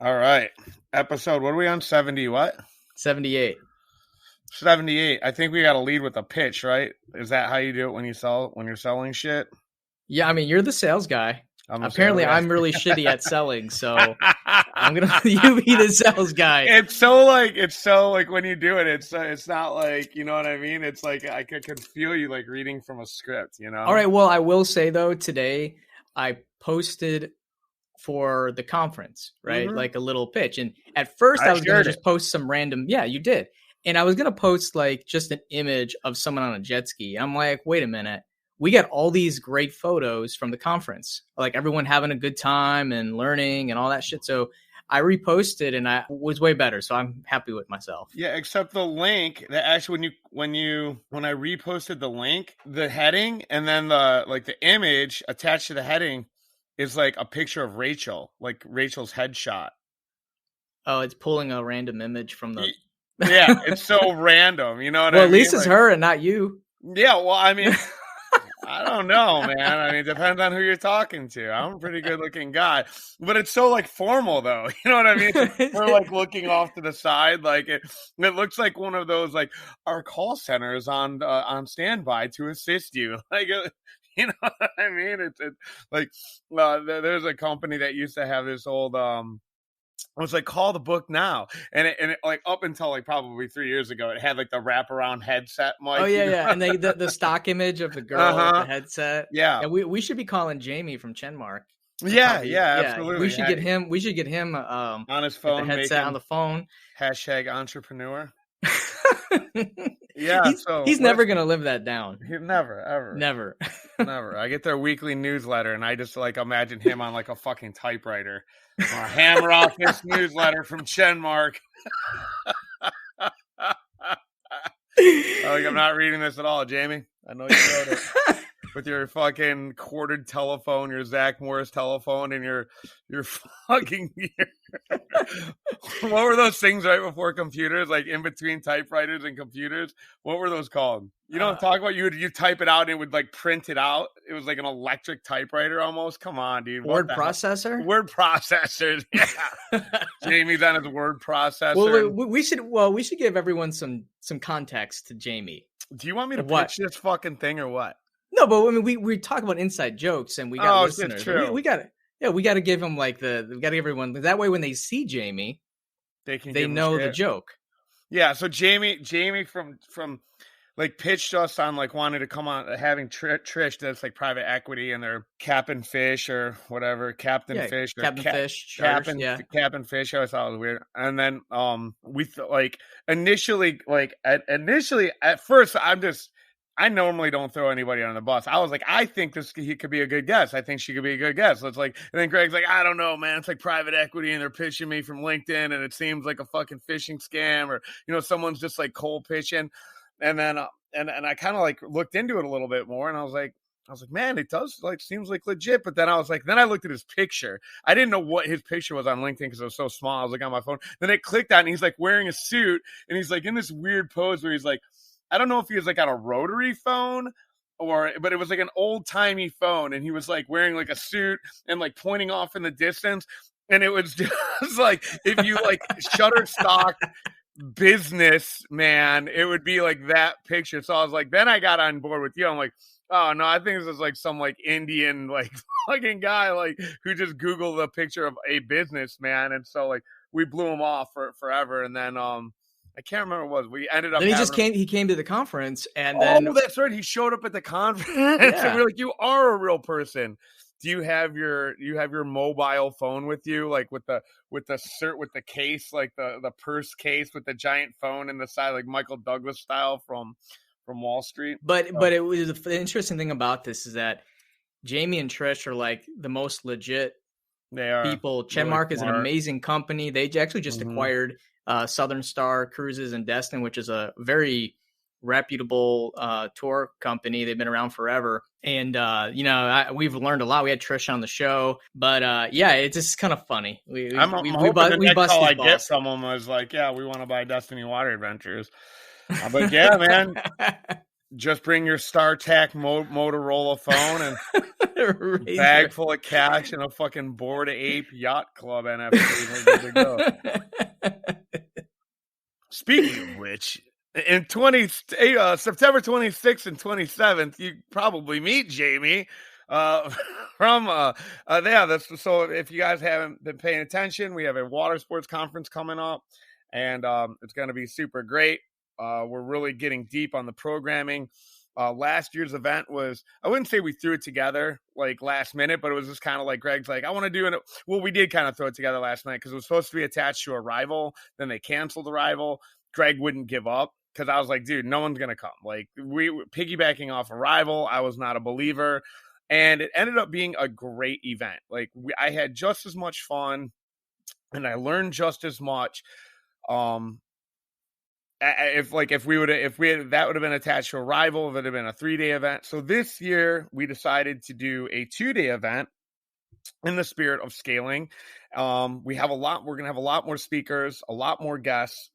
All right. Episode, what are we on? 70 what? 78. 78. I think we got to lead with a pitch, right? Is that how you do it when you're selling shit? Yeah, I mean, you're the sales guy. Apparently, I'm really shitty at selling, so I'm gonna you be the sales guy. It's so like when you do it, it's not like, you know what I mean? It's like I could feel you like reading from a script, you know? All right, well, I will say though, today I posted for the conference, right? Mhm. Like a little pitch. And at first I was going to just post some random, yeah, you did. And I was going to post like just an image of someone on a jet ski. I'm like, wait a minute. We got all these great photos from the conference, like everyone having a good time and learning and all that shit. So I reposted and I was way better. So I'm happy with myself. Yeah, except the link that actually when I reposted the link, the heading and then the image attached to the heading is like a picture of Rachel, like Rachel's headshot. Oh, it's pulling a random image from the. Yeah, it's so random. You know what I mean? Well, at least it's her and not you. Yeah, well, I mean, I don't know, man. I mean, it depends on who you're talking to. I'm a pretty good looking guy, but it's so like formal though. You know what I mean? We're like looking off to the side, like it looks like one of those like our call center is on standby to assist you, like. You know what I mean? It's like there's a company that used to have this old it was like call the book now, and it like up until like probably 3 years ago, it had like the wraparound headset mic. Oh yeah, and the stock image of the girl with the headset. Yeah, and we should be calling Jamie from Chenmark. Yeah, absolutely. We should get him. We should get him on his phone, the headset on the phone. Hashtag entrepreneur. Yeah, he's never gonna live that down. Never, ever, never. I get their weekly newsletter, and I just like imagine him on like a fucking typewriter, hammer off this newsletter from Chenmark. Like I'm not reading this at all, Jamie. I know you wrote it with your fucking corded telephone, your Zach Morris telephone, and your fucking. What were those things right before computers, like in between typewriters and computers? What were those called? You don't talk about you type it out and it would like print it out. It was like an electric typewriter almost. Come on, dude. Word processor? Word processors. Yeah. Jamie's on his word processor. Well, we should give everyone some context to Jamie. Do you want me to pitch this fucking thing or what? No, but I mean we talk about inside jokes and we got listeners. It's true. We got it. Yeah, we got to give them we got to give everyone that way when they see Jamie, they know the joke. Yeah, so Jamie from like pitched us on like wanting to come on, having Trish that's like private equity and they're Captain Fish or whatever, Captain Fish. I always thought it was weird. And then we initially at first I normally don't throw anybody on the bus. I was like, I think he could be a good guest. I think she could be a good guest. So it's like, and then Greg's like, I don't know, man. It's like private equity, and they're pitching me from LinkedIn, and it seems like a fucking phishing scam, or someone's just like cold pitching. And then and I kind of like looked into it a little bit more, and I was like, man, it does like seems like legit. But then I was like, then I looked at his picture. I didn't know what his picture was on LinkedIn because it was so small. I was like on my phone. Then it clicked on, and he's like wearing a suit, and he's like in this weird pose where he's like. I don't know if he was like on a rotary phone but it was like an old timey phone. And he was like wearing like a suit and like pointing off in the distance. And it was just like, if you like Shutterstock business, man, it would be like that picture. So I was like, then I got on board with you. I'm like, oh no, I think this is like some like Indian, like fucking guy, like who just Googled a picture of a businessman. And so like we blew him off for forever. And then, I can't remember what it was. We ended up. Then he came to the conference, and then that's right. He showed up at the conference, and we're like, "You are a real person." Do you have your mobile phone with you, like with the case, like the purse case with the giant phone in the side, like Michael Douglas style from Wall Street? But it was the interesting thing about this is that Jamie and Trish are like the most legit people. Chenmark really is an amazing company. They actually just acquired. Southern Star Cruises and Destin, which is a very reputable tour company. They've been around forever. And, we've learned a lot. We had Trish on the show. But, it's just kind of funny. We busted call I get from them was like, yeah, we want to buy Destiny Water Adventures. But, yeah, man. Just bring your StarTAC Motorola phone and a bag full of cash and a fucking Bored Ape Yacht Club NFT. We're good to go. Speaking of which, in September 26th and 27th, you probably meet Jamie from so if you guys haven't been paying attention, we have a watersports conference coming up, and it's going to be super great. We're really getting deep on the programming. Last year's event was, I wouldn't say we threw it together like last minute, but it was just kind of like Greg's like, I want to do it. Well, we did kind of throw it together last night because it was supposed to be attached to a rival. Then they canceled the rival. Greg wouldn't give up because I was like, dude, no one's going to come. Like, we were piggybacking off a rival. I was not a believer. And it ended up being a great event. Like, I had just as much fun and I learned just as much. If that would have been attached to a rival, if it would have been a 3-day event. So this year we decided to do a 2-day event in the spirit of scaling. We're going to have a lot more speakers, a lot more guests,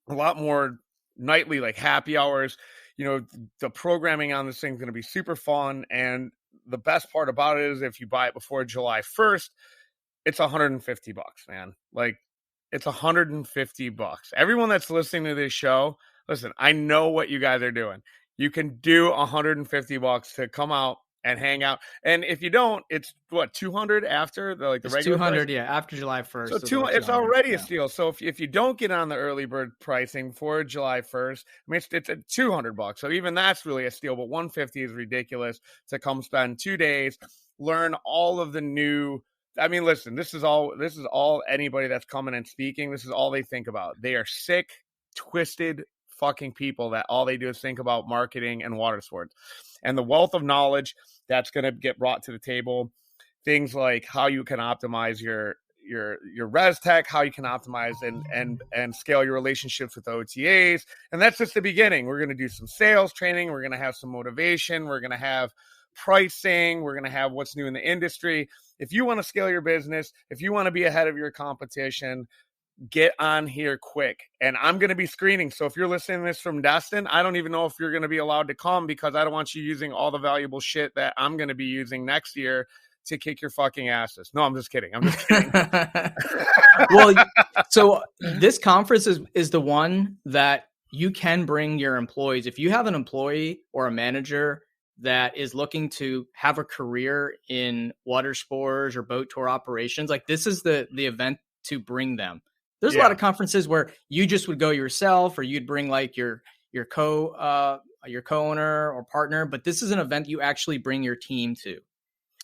a lot more nightly, like happy hours. You know, the programming on this thing is going to be super fun. And the best part about it is if you buy it before July 1st, it's $150, man. Like, it's $150. Everyone that's listening to this show, listen, I know what you guys are doing. You can do $150 to come out and hang out. And if you don't, it's what, $200 after the regular 200, price? Yeah, after July 1st. So it's already a steal. So if you don't get on the early bird pricing for July 1st, I mean, it's at $200. So even that's really a steal, but $150 is ridiculous to come spend 2 days, learn all of the new. I mean, listen, this is all anybody that's coming and speaking. This is all they think about. They are sick, twisted fucking people that all they do is think about marketing and water sports. And the wealth of knowledge that's going to get brought to the table, things like how you can optimize your res tech, how you can optimize and scale your relationships with OTAs. And that's just the beginning. We're going to do some sales training. We're going to have some motivation. We're going to have pricing. We're going to have what's new in the industry. If you want to scale your business, if you want to be ahead of your competition, get on here quick. And I'm going to be screening. So if you're listening to this from Destin, I don't even know if you're going to be allowed to come because I don't want you using all the valuable shit that I'm going to be using next year to kick your fucking asses. No, I'm just kidding. Well, so this conference is the one that you can bring your employees. If you have an employee or a manager that is looking to have a career in water sports or boat tour operations, like this is the event to bring them. There's a lot of conferences where you just would go yourself or you'd bring like your co-owner or partner, but this is an event you actually bring your team to.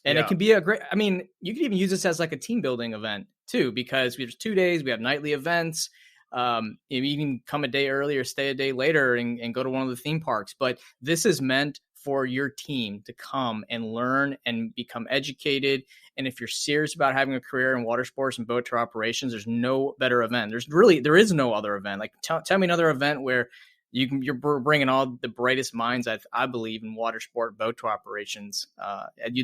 And it can be you can even use this as like a team building event too, because we have 2 days, we have nightly events. You can come a day early or stay a day later and go to one of the theme parks, but this is meant for your team to come and learn and become educated. And if you're serious about having a career in water sports and boat tour operations, there's no better event. There is no other event. Like tell me another event where you're bringing all the brightest minds, I believe, in water sport, boat tour operations.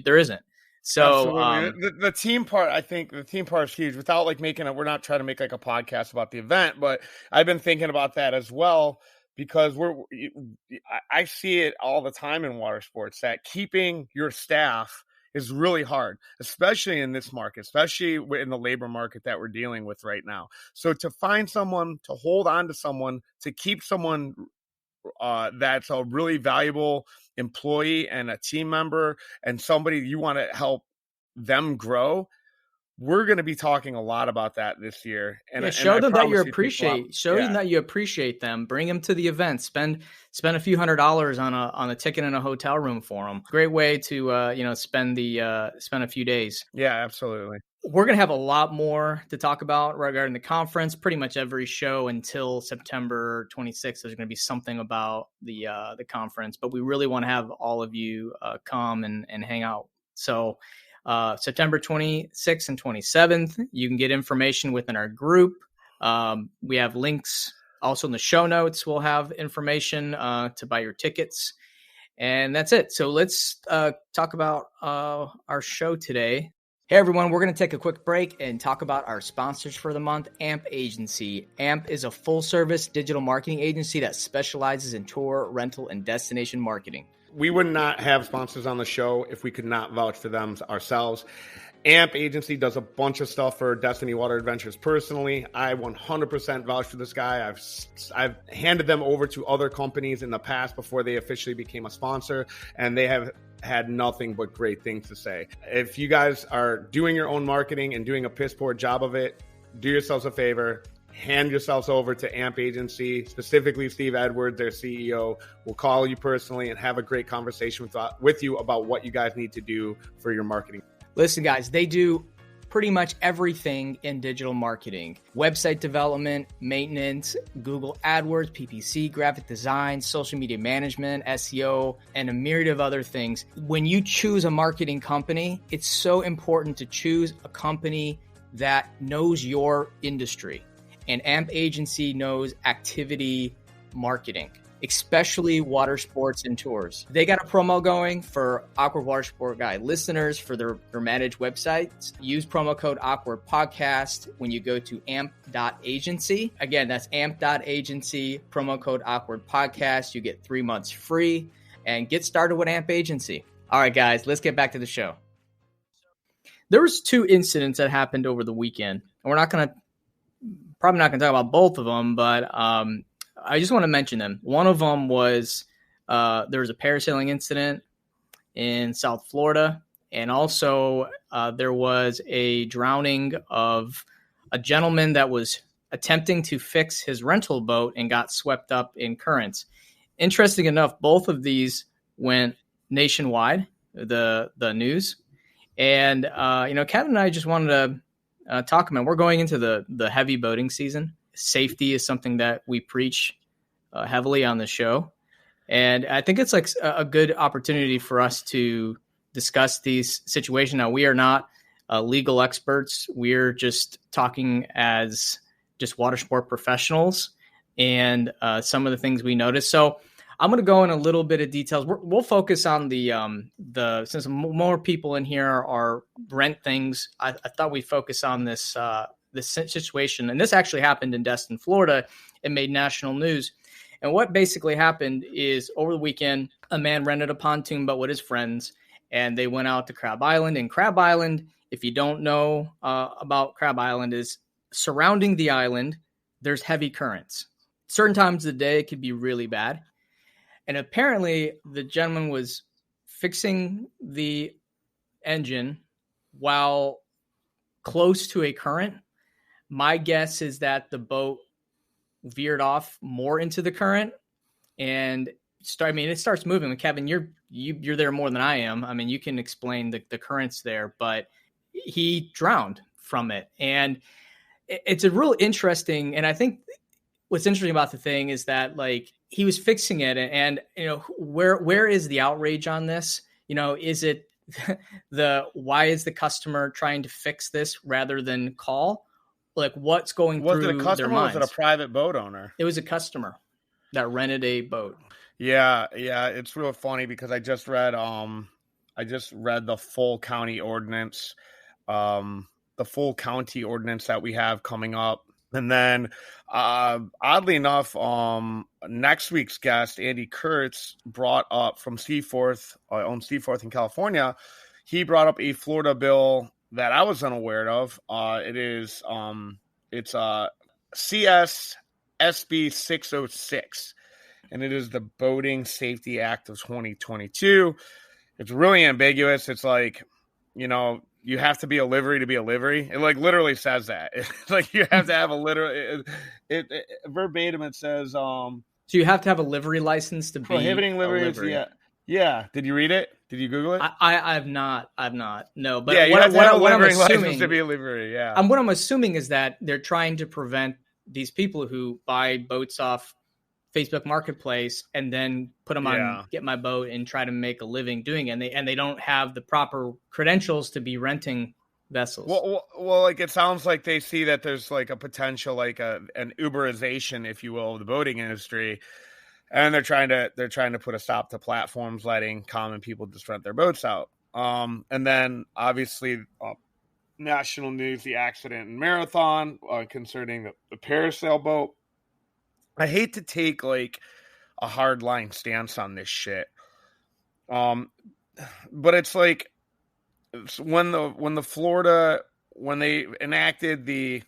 There isn't. So the team part, I think the team part is huge. Without like we're not trying to make like a podcast about the event, but I've been thinking about that as well. Because I see it all the time in water sports that keeping your staff is really hard, especially in this market, especially in the labor market that we're dealing with right now. So to find someone, to hold on to someone, to keep someone that's a really valuable employee and a team member and somebody you want to help them grow, we're going to be talking a lot about that this year. And show them that you appreciate. Show them that you appreciate them. Bring them to the event. Spend a few $100s on a ticket and a hotel room for them. Great way to spend a few days. Yeah, absolutely. We're going to have a lot more to talk about regarding the conference. Pretty much every show until September 26th, there's going to be something about the conference. But we really want to have all of you come and hang out. So. September 26th and 27th. You can get information within our group. We have links also in the show notes. We'll have information to buy your tickets. And that's it. So let's talk about our show today. Hey everyone, we're going to take a quick break and talk about our sponsors for the month, AMP Agency. AMP is a full-service digital marketing agency that specializes in tour, rental, and destination marketing. We would not have sponsors on the show if we could not vouch for them ourselves. AMP Agency does a bunch of stuff for Destiny Water Adventures personally. I 100% vouch for this guy. I've handed them over to other companies in the past before they officially became a sponsor, and they have had nothing but great things to say. If you guys are doing your own marketing and doing a piss poor job of it, do yourselves a favor. Hand yourselves over to AMP Agency, specifically Steve Edwards, their CEO, will call you personally and have a great conversation with you about what you guys need to do for your marketing. Listen, guys, they do pretty much everything in digital marketing: website development, maintenance, Google AdWords, PPC, graphic design, social media management, SEO, and a myriad of other things. When you choose a marketing company, it's so important to choose a company that knows your industry. And AMP Agency knows activity marketing, especially water sports and tours. They got a promo going for Awkward Watersport Guy listeners for their managed websites. Use promo code Awkward Podcast when you go to amp.agency. Again, that's amp.agency, promo code Awkward Podcast. You get 3 months free and get started with AMP Agency. All right, guys, let's get back to the show. There was 2 incidents that happened over the weekend, and we're probably not going to talk about both of them, but I just want to mention them. One of them was there was a parasailing incident in South Florida, and also there was a drowning of a gentleman that was attempting to fix his rental boat and got swept up in currents. Interesting enough, both of these went nationwide, the news. And, Kevin and I just wanted to talk about, we're going into the heavy boating season. Safety is something that we preach heavily on the show. And I think it's like a good opportunity for us to discuss these situations. Now, we are not legal experts. We're just talking as just water sport professionals and some of the things we noticed. So I'm going to go in a little bit of details. We'll focus on the since more people in here are rent things. I thought we'd focus on this situation. And this actually happened in Destin, Florida. It made national news. And what basically happened is over the weekend, a man rented a pontoon boat with his friends, and they went out to Crab Island. And Crab Island, if you don't know about Crab Island, is surrounding the island, there's heavy currents. Certain times of the day, it could be really bad. And apparently the gentleman was fixing the engine while close to a current. My guess is that the boat veered off more into the current and it starts moving. Kevin, you're there more than I am. I mean, you can explain the currents there, but he drowned from it. And it's a real interesting, and I think what's interesting about the thing is that like he was fixing it, and where is the outrage on this? Is it why is the customer trying to fix this rather than call? Like what's going through their minds? Was it a customer or was it a private boat owner? It was a customer that rented a boat. Yeah, it's real funny because I just read the full county ordinance, that we have coming up. And then, oddly enough, next week's guest, Andy Kurtz, brought up from Seaforth, owns Seaforth in California. He brought up a Florida bill that I was unaware of. It's CS SB 606, and it is the Boating Safety Act of 2022. It's really ambiguous. It's like, you have to be a livery to be a livery. It like literally says that. It's like you have to have a literal. It verbatim. It says. So you have to have a livery license to be prohibiting liveries. Yeah. Did you read it? Did you Google it? I have not. No, but yeah, you have to have a livery license to be a livery. Yeah. What I'm assuming is that they're trying to prevent these people who buy boats off Facebook Marketplace and then put them on Get My Boat and try to make a living doing it. And they don't have the proper credentials to be renting vessels. Well, like it sounds like they see that there's like a potential, like an Uberization, if you will, of the boating industry. And they're trying to put a stop to platforms letting common people just rent their boats out. And then obviously national news the accident in Marathon concerning the parasail boat. I hate to take like a hard line stance on this shit. But it's like when they enacted the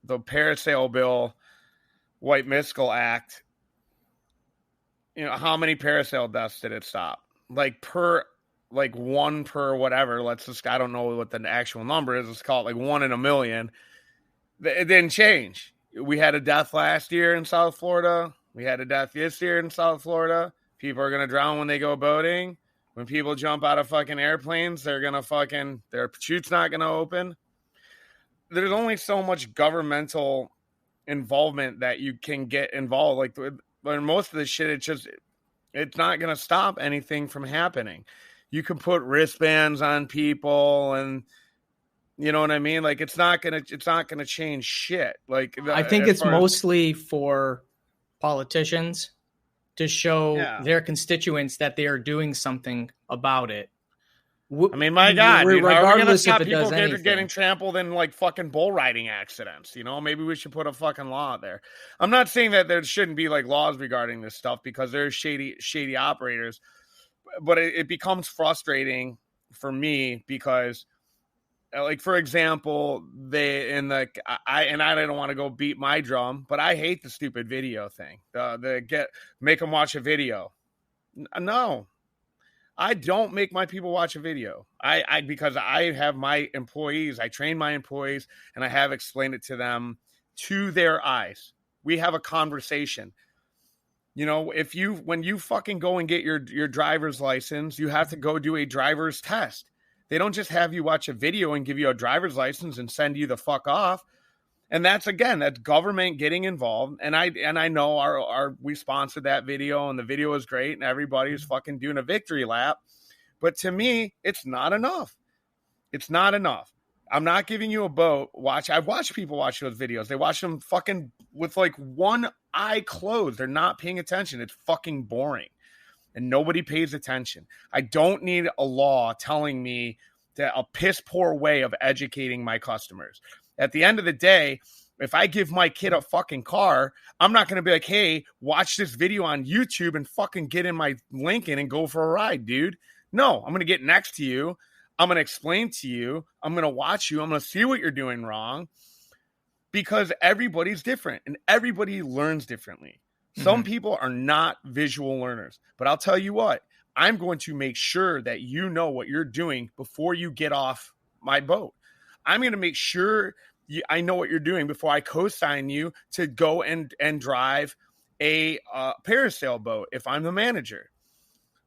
parasail bill, White Miskel Act, how many parasail deaths did it stop? Like one per whatever. I don't know what the actual number is. Let's call it like 1 in a million. It didn't change. We had a death last year in South Florida. We had a death this year in South Florida. People are going to drown when they go boating. When people jump out of fucking airplanes, their chute's not going to open. There's only so much governmental involvement that you can get involved. Like, but most of this shit, it's not going to stop anything from happening. You can put wristbands on people, and you know what I mean? Like, it's not going to change shit. Like, I think it's mostly for politicians to show their constituents that they are doing something about it. I mean, my God, dude, how are we going to stop people getting trampled in like fucking bull riding accidents? Maybe we should put a fucking law out there. I'm not saying that there shouldn't be like laws regarding this stuff, because there's shady operators, but it becomes frustrating for me because, like, for example, I don't want to go beat my drum, but I hate the stupid video thing. Make them watch a video. No, I don't make my people watch a video. Because I have my employees, I train my employees, and I have explained it to them to their eyes. We have a conversation. When you fucking go and get your driver's license, you have to go do a driver's test. They don't just have you watch a video and give you a driver's license and send you the fuck off. And that's government getting involved. And I know we sponsored that video, and the video was great, and everybody's fucking doing a victory lap. But to me, it's not enough. It's not enough. I'm not giving you a boat. I've watched people watch those videos. They watch them fucking with like one eye closed. They're not paying attention. It's fucking boring. And nobody pays attention. I don't need a law telling me a piss poor way of educating my customers. At the end of the day, if I give my kid a fucking car, I'm not going to be like, hey, watch this video on YouTube and fucking get in my Lincoln and go for a ride, dude. No, I'm going to get next to you. I'm going to explain to you. I'm going to watch you. I'm going to see what you're doing wrong, because everybody's different and everybody learns differently. Some people are not visual learners, but I'll tell you what, I'm going to make sure that you know what you're doing before you get off my boat. I'm going to make sure I know what you're doing before I co-sign you to go and drive a parasail boat if I'm the manager.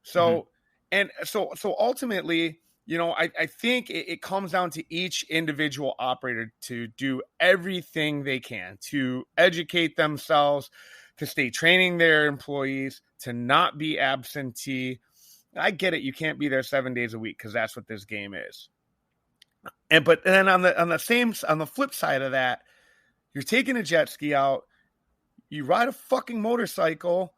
So, so ultimately, I think it comes down to each individual operator to do everything they can to educate themselves, to stay training their employees, to not be absentee. I get it. You can't be there 7 days a week because that's what this game is. But then on the flip side of that, you're taking a jet ski out, you ride a fucking motorcycle.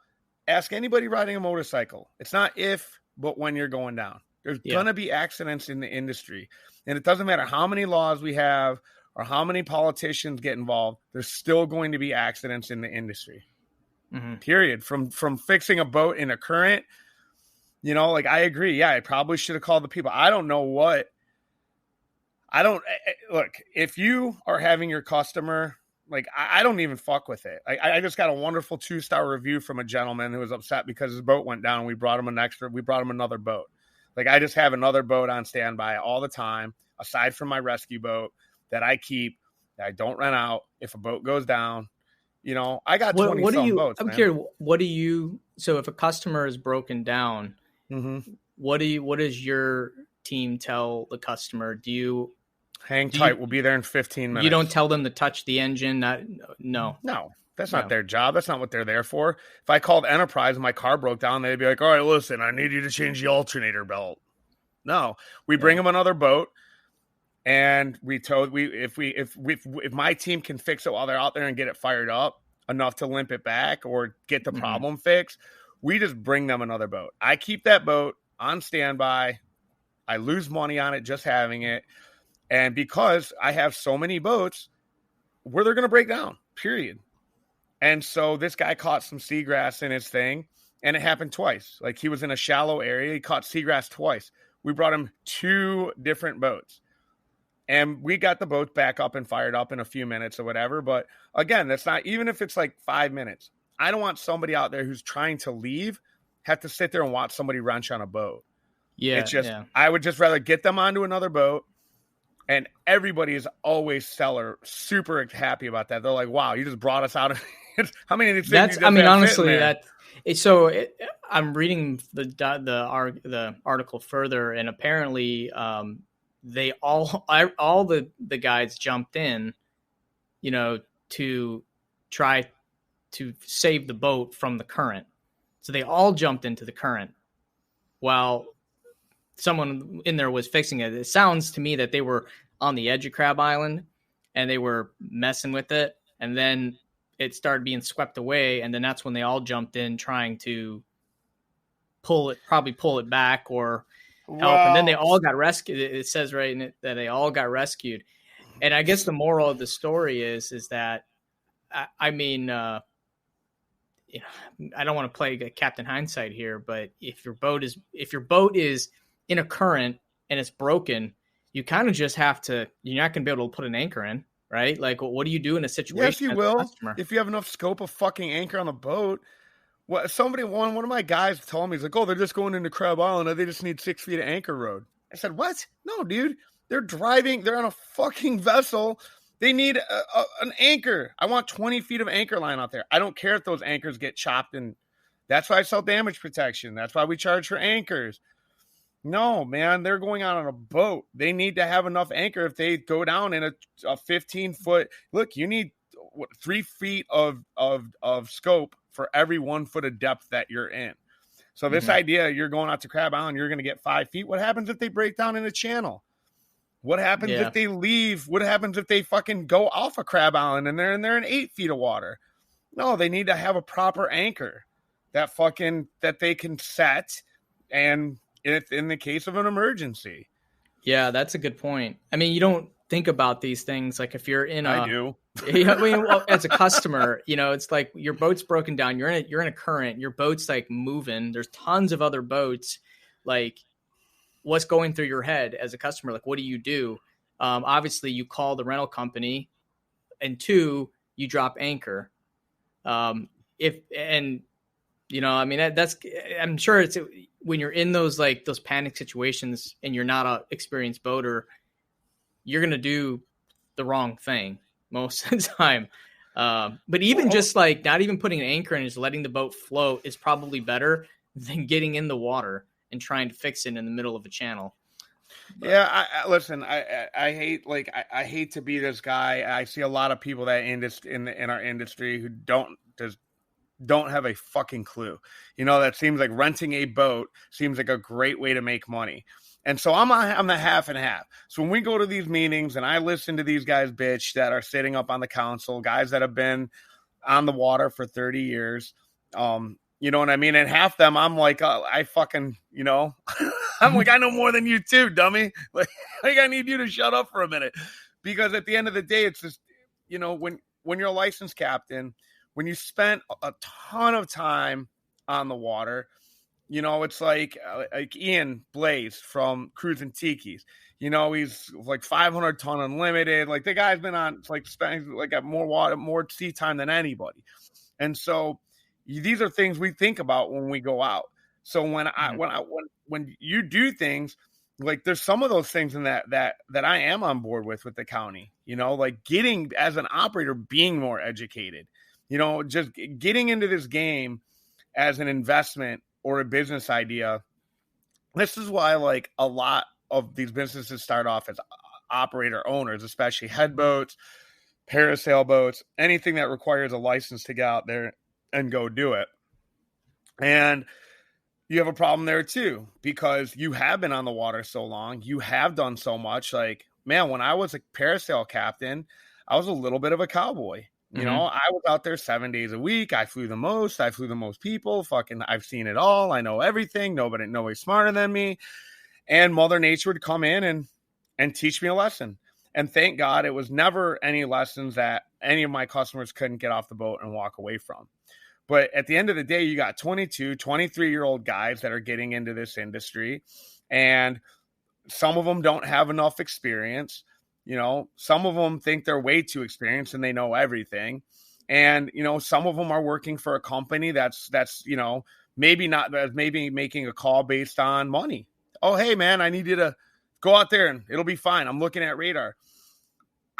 Ask anybody riding a motorcycle. It's not if, but when you're going down. There's going to be accidents in the industry. And it doesn't matter how many laws we have or how many politicians get involved. There's still going to be accidents in the industry. Period. From fixing a boat in a current, like, I agree. Yeah, I probably should have called the people. Look, if you are having your customer, like, I don't even fuck with it. I just got a wonderful 2-star review from a gentleman who was upset because his boat went down. We brought him another boat. Like, I just have another boat on standby all the time, aside from my rescue boat that I keep, that I don't rent out. If a boat goes down, I got 20 boats. I'm curious. So if a customer is broken down, what does your team tell the customer? Do you hang tight? We'll be there in 15 minutes. You don't tell them to touch the engine? No. That's not their job. That's not what they're there for. If I called Enterprise and my car broke down, they'd be like, all right, listen, I need you to change the alternator belt. No, we bring them another boat. And if my team can fix it while they're out there and get it fired up enough to limp it back or get the problem fixed, we just bring them another boat. I keep that boat on standby. I lose money on it just having it. And because I have so many boats where they're going to break down, period. And so this guy caught some seagrass in his thing, and it happened twice. Like, he was in a shallow area. He caught seagrass twice. We brought him 2 different boats, and we got the boat back up and fired up in a few minutes or whatever. But again, that's not, even if it's like 5 minutes, I don't want somebody out there who's trying to leave have to sit there and watch somebody wrench on a boat. Yeah. It's just, I would just rather get them onto another boat. And everybody is always super happy about that. They're like, wow, you just brought us out. How many of these things? That's, I mean, honestly, I'm reading the article further, and apparently they all the guys jumped in, you know, to try to save the boat from the current. So they all jumped into the current while someone in there was fixing it. It sounds to me that they were on the edge of Crab Island and they were messing with it, and then it started being swept away, and then that's when they all jumped in trying to pull it back or help. And then they all got rescued. It says right in it that they all got rescued. And I guess the moral of the story is that, I mean, you know, I don't want to play Captain Hindsight here, but if your boat is in a current and it's broken, you kind of just have to, you're not going to be able to put an anchor in, right? Like, what do you do in a situation? Yes, you will. If you have enough scope of fucking anchor on the boat. One of my guys told me, he's like, oh, they're just going into Crab Island. They just need 6 feet of anchor road. I said, what? No, dude. They're driving. They're on a fucking vessel. They need an anchor. I want 20 feet of anchor line out there. I don't care if those anchors get chopped. And that's why I sell damage protection. That's why we charge for anchors. No, man, they're going out on a boat. They need to have enough anchor if they go down in a 15-foot. Look, you need 3 feet of scope for every 1 foot of depth that you're in. So this idea, you're going out to Crab Island, you're going to get 5 feet. What happens if they break down in a channel? What happens if they leave? What happens if they fucking go off of Crab Island and they're in 8 feet of water? No, they need to have a proper anchor that they can set, and if in the case of an emergency. Yeah, that's a good point. I mean, you don't think about these things. Like, if you're in I do. I mean, well, as a customer, you know, it's like your boat's broken down. You're in a current. Your boat's like moving. There's tons of other boats. Like, what's going through your head as a customer? Like, what do you do? Obviously, you call the rental company, and 2, you drop anchor. You know, I mean, I'm sure it's when you're in those panic situations and you're not an experienced boater, you're going to do the wrong thing most of the time. But even just like not even putting an anchor in, just letting the boat float is probably better than getting in the water and trying to fix it in the middle of a channel. But, yeah, listen, I hate I hate to be this guy. I see a lot of people that in our industry who don't have a fucking clue. You know, that seems like renting a boat seems like a great way to make money. And so I'm the half and half. So when we go to these meetings and I listen to these guys bitch that are sitting up on the council, guys that have been on the water for 30 years, you know what I mean? And half them, I'm like, I fucking, you know, I'm like, I know more than you too, dummy. Like I need you to shut up for a minute. Because at the end of the day, it's just, you know, when you're a licensed captain, when you spent a ton of time on the water, you know, it's like Ian Blaze from Cruising Tiki's. You know, he's like 500 ton unlimited. Like the guy's been on got more water, more sea time than anybody. And so these are things we think about when we go out. So when you do things, like there's some of those things in that I am on board with the county. You know, like getting as an operator, being more educated. You know, just getting into this game as an investment or a business idea. This is why, like, a lot of these businesses start off as operator owners, especially head boats, parasail boats, anything that requires a license to get out there and go do it. And you have a problem there too, because you have been on the water so long. You have done so much. Like, man, when I was a parasail captain, I was a little bit of a cowboy. You know, I was out there 7 days a week. I flew the most. I flew the most people. Fucking, I've seen it all. I know everything. Nobody's smarter than me. And Mother Nature would come in and teach me a lesson. And thank God it was never any lessons that any of my customers couldn't get off the boat and walk away from. But at the end of the day, you got 22, 23-year-old guys that are getting into this industry, and some of them don't have enough experience. Some of them think they're way too experienced and they know everything. And, some of them are working for a company that's maybe making a call based on money. Oh, hey, man, I need you to go out there and it'll be fine. I'm looking at radar.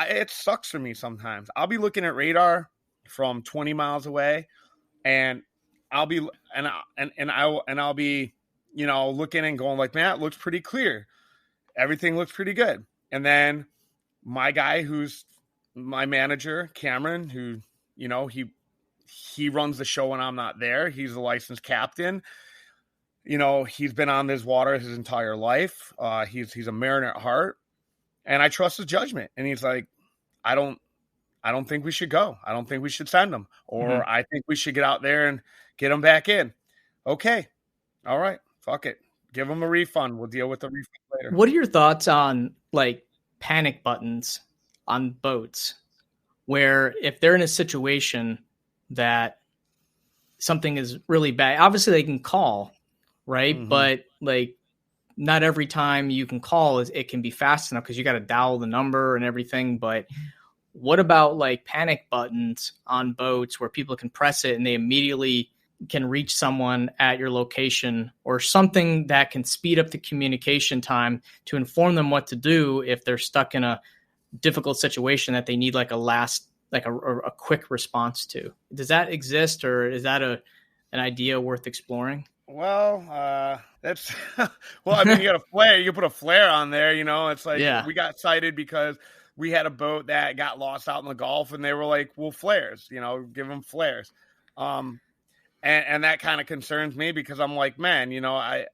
It sucks for me sometimes. I'll be looking at radar from 20 miles away, and I'll be looking and going like, man, it looks pretty clear. Everything looks pretty good. And then my guy, who's my manager, Cameron, who, he runs the show when I'm not there. He's a licensed captain. He's been on this water his entire life. He's a mariner at heart, and I trust his judgment. And he's like, I don't think we should go. I don't think we should send him, or I think we should get out there and get him back in. Okay. All right. Fuck it. Give him a refund. We'll deal with the refund later. What are your thoughts on like panic buttons on boats, where if they're in a situation that something is really bad, obviously they can call, right? Mm-hmm. But like not every time you can call it can be fast enough because you got to dial the number and everything. But what about like panic buttons on boats where people can press it and they immediately can reach someone at your location, or something that can speed up the communication time to inform them what to do if they're stuck in a difficult situation that they need like a quick response to? Does that exist, or is that an idea worth exploring? Well, that's well, I mean, you got a flare, you put a flare on there, it's like, we got cited because we had a boat that got lost out in the Gulf, and they were like, well, flares, give them flares. And that kind of concerns me, because I'm like, man, I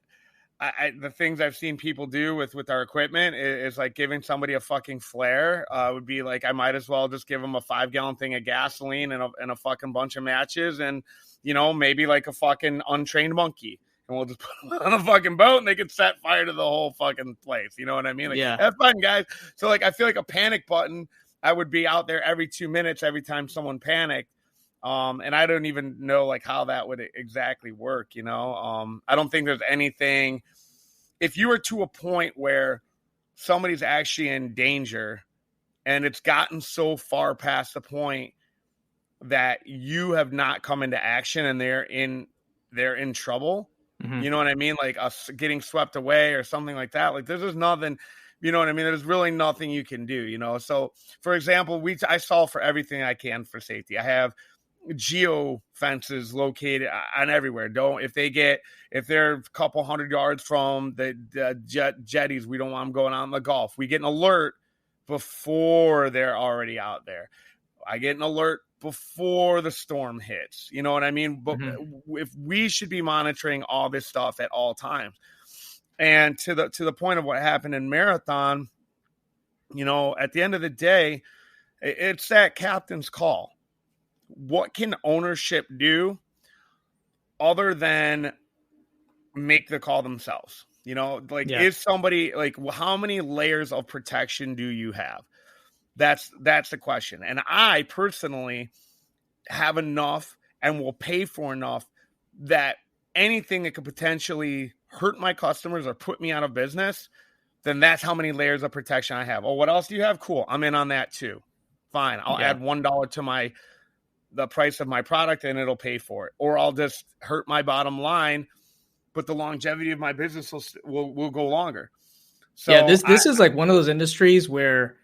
the things I've seen people do with our equipment is like giving somebody a fucking flare would be like, I might as well just give them a 5-gallon thing of gasoline and a fucking bunch of matches, and maybe like a fucking untrained monkey, and we'll just put them on a fucking boat and they could set fire to the whole fucking place. You know what I mean? Like, have fun, guys. So like, I feel like a panic button, I would be out there every 2 minutes, every time someone panicked. And I don't even know like how that would exactly work. I don't think there's anything, if you were to a point where somebody's actually in danger and it's gotten so far past the point that you have not come into action and they're in trouble. Mm-hmm. You know what I mean? Like us getting swept away or something like that. Like there's nothing, you know what I mean? There's really nothing you can do, So for example, I solve for everything I can for safety. I have geo fences located on everywhere. If they're a couple 100 yards from the jetties, we don't want them going out in the Gulf. We get an alert before they're already out there. I get an alert before the storm hits. You know what I mean? But if we should be monitoring all this stuff at all times. And to the point of what happened in Marathon, at the end of the day, it's that captain's call. What can ownership do other than make the call themselves? Is somebody like, how many layers of protection do you have? That's the question. And I personally have enough and will pay for enough that anything that could potentially hurt my customers or put me out of business, then that's how many layers of protection I have. Oh, what else do you have? Cool. I'm in on that too. Fine. I'll add $1 to the price of my product and it'll pay for it. Or I'll just hurt my bottom line, but the longevity of my business will go longer. So this is like one of those industries where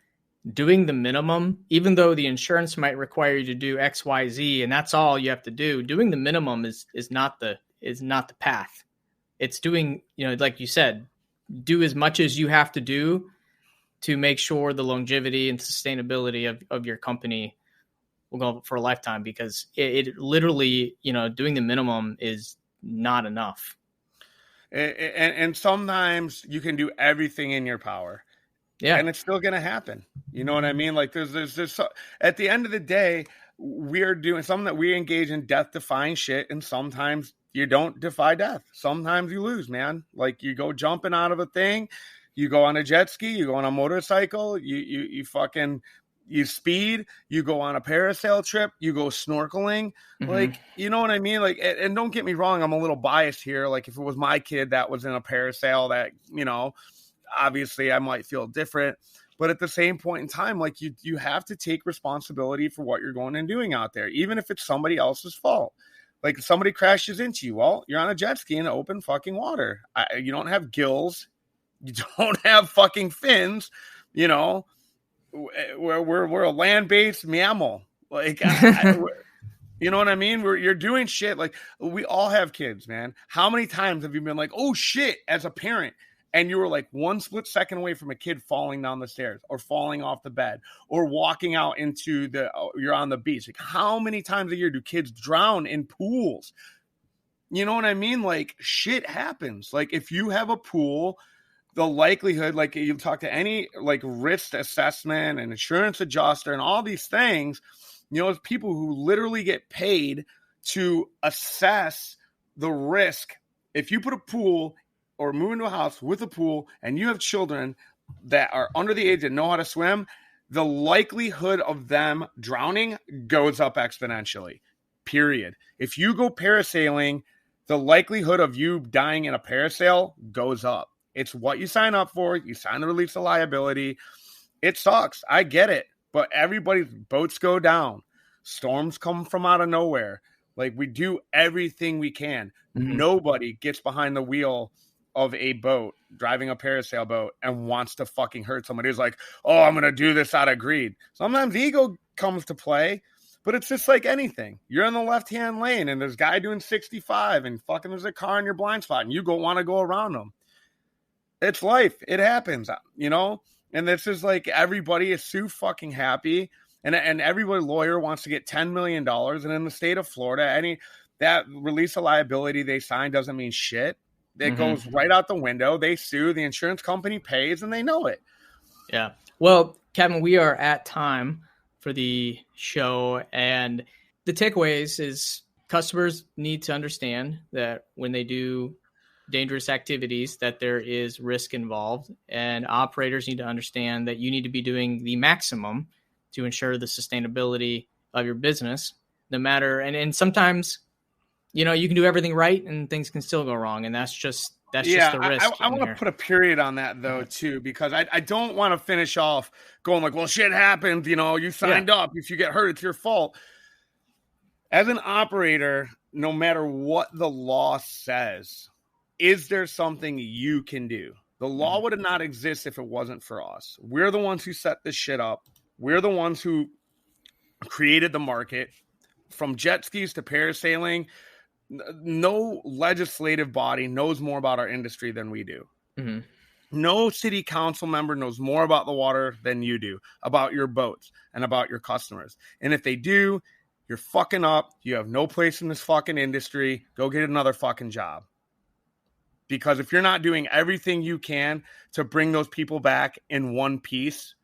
doing the minimum, even though the insurance might require you to do X, Y, Z, and that's all you have to do, doing the minimum is not the path. It's doing, like you said, do as much as you have to do to make sure the longevity and sustainability of your company will go for a lifetime, because it literally, doing the minimum is not enough. And sometimes you can do everything in your power. Yeah. And it's still going to happen. You know what I mean? Like there's at the end of the day, we're doing something that we engage in death-defying shit. And sometimes you don't defy death. Sometimes you lose, man. Like you go jumping out of a thing, You go on a jet ski, you go on a motorcycle, you speed, you go on a parasail trip, you go snorkeling. Like, you know what I mean? Like, and don't get me wrong, I'm a little biased here. Like, if it was my kid that was in a parasail, that, you know, obviously I might feel different. But at the same point in time, like, you have to take responsibility for what you're going and doing out there, even if it's somebody else's fault. Like, if somebody crashes into you, well, you're on a jet ski in open fucking water. You don't have gills. You don't have fucking fins, you know. We're a land-based mammal. Like, you know what I mean? You're doing shit. Like, we all have kids, man. How many times have you been like, oh shit, as a parent, and you were like one split second away from a kid falling down the stairs or falling off the bed or walking out into you're on the beach. Like, how many times a year do kids drown in pools? You know what I mean? Like, shit happens. Like, if you have a pool, the likelihood, like, you talk to any like risk assessment and insurance adjuster and all these things, you know, it's people who literally get paid to assess the risk. If you put a pool or move into a house with a pool and you have children that are under the age that know how to swim, the likelihood of them drowning goes up exponentially, period. If you go parasailing, the likelihood of you dying in a parasail goes up. It's what you sign up for. You sign the release of liability. It sucks. I get it. But everybody's boats go down. Storms come from out of nowhere. Like, we do everything we can. Nobody gets behind the wheel of a boat, driving a parasail boat, and wants to fucking hurt somebody. Who's like, oh, I'm going to do this out of greed. Sometimes ego comes to play, but it's just like anything. You're in the left-hand lane, and there's a guy doing 65, and fucking there's a car in your blind spot, and you want to go around them. It's life. It happens, you know? And this is like, everybody is so fucking happy, and every lawyer wants to get $10 million, and in the state of Florida, that release of liability they sign doesn't mean shit. It goes right out the window. They sue, the insurance company pays, and they know it. Yeah. Well, Kevin, we are at time for the show, and the takeaways is customers need to understand that when they do dangerous activities, that there is risk involved, and operators need to understand that you need to be doing the maximum to ensure the sustainability of your business, no matter, and sometimes, you know, you can do everything right and things can still go wrong. And that's just the risk. I want to put a period on that though, too, because I don't want to finish off going like, well, shit happened. You know, you signed up. If you get hurt, it's your fault. As an operator, no matter what the law says, is there something you can do? The law would not exist if it wasn't for us. We're the ones who set this shit up. We're the ones who created the market. From jet skis to parasailing, no legislative body knows more about our industry than we do. No city council member knows more about the water than you do, about your boats and about your customers. And if they do, you're fucking up. You have no place in this fucking industry. Go get another fucking job. Because if you're not doing everything you can to bring those people back in one piece,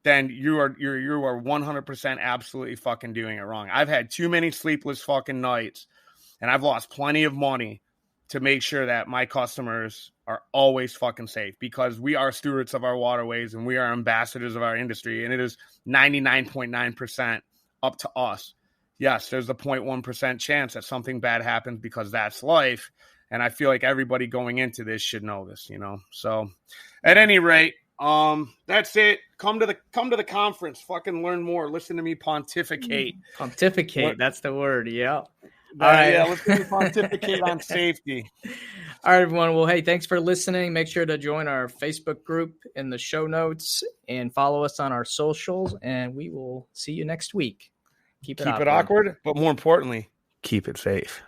then you are 100% absolutely fucking doing it wrong. I've had too many sleepless fucking nights, and I've lost plenty of money to make sure that my customers are always fucking safe, because we are stewards of our waterways and we are ambassadors of our industry, and it is 99.9% up to us. Yes, there's a 0.1% chance that something bad happens, because that's life. And I feel like everybody going into this should know this, you know? So at any rate, that's it. Come to the conference, fucking learn more. Listen to me pontificate. Pontificate. That's the word. Yeah. All right. Yeah. Let's pontificate on safety. All right, everyone. Well, hey, thanks for listening. Make sure to join our Facebook group in the show notes and follow us on our socials, and we will see you next week. Keep it awkward, but more importantly, keep it safe.